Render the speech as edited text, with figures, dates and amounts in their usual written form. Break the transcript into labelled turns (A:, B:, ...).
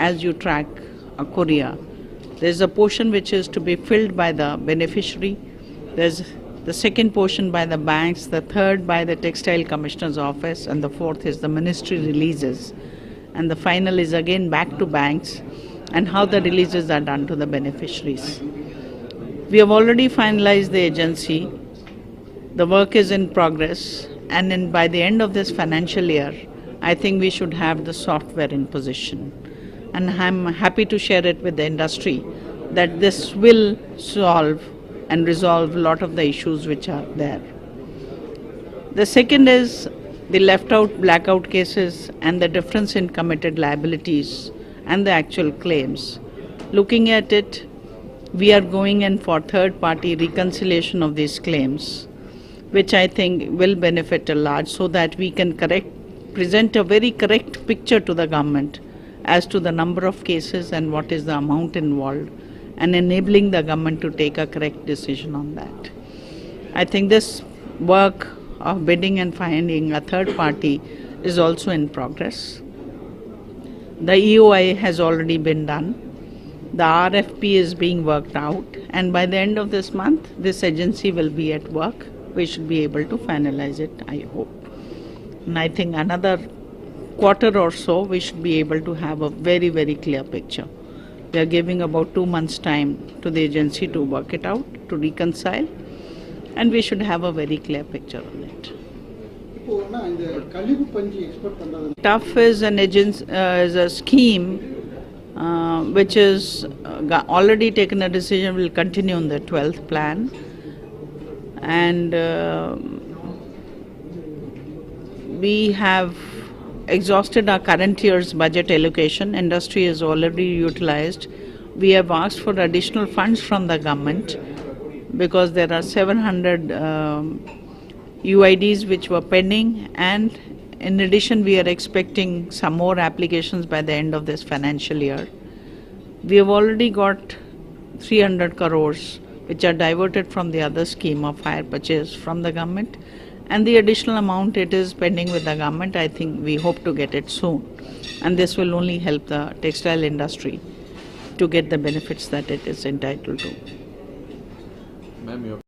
A: as you track a courier, there's a portion which is to be filled by the beneficiary, there's the second portion by the banks, the third by the Textile Commissioner's Office, and the fourth is the ministry releases. And the final is again back to banks and how the releases are done to the beneficiaries. We have already finalized the agency. The work is in progress, and by the end of this financial year, I think we should have the software in position. And I'm happy to share it with the industry that this will solve and resolve a lot of the issues which are there. The second is the left out blackout cases and the difference in committed liabilities and the actual claims. Looking at it, we are going in for third-party reconciliation of these claims, which I think will benefit a lot, so that we can present a very correct picture to the government as to the number of cases and what is the amount involved, and enabling the government to take a correct decision on that. I think this work of bidding and finding a third party is also in progress. The EOI has already been done. The RFP is being worked out, and by the end of this month, this agency will be at work. We should be able to finalize it, I hope. And I think another quarter or so, we should be able to have a very, very clear picture. We are giving about 2 months' time to the agency to work it out, to reconcile, and we should have a very clear picture on it. TUF is is a scheme which is already taken a decision, will continue on the 12th plan, and we have exhausted our current year's budget allocation. Industry is already utilized. We have asked for additional funds from the government because there are 700 UIDs which were pending, and in addition we are expecting some more applications by the end of this financial year. We have already got 300 crores which are diverted from the other scheme of hire purchase from the government, and the additional amount, it is pending with the government. I think we hope to get it soon, and this will only help the textile industry to get the benefits that it is entitled to.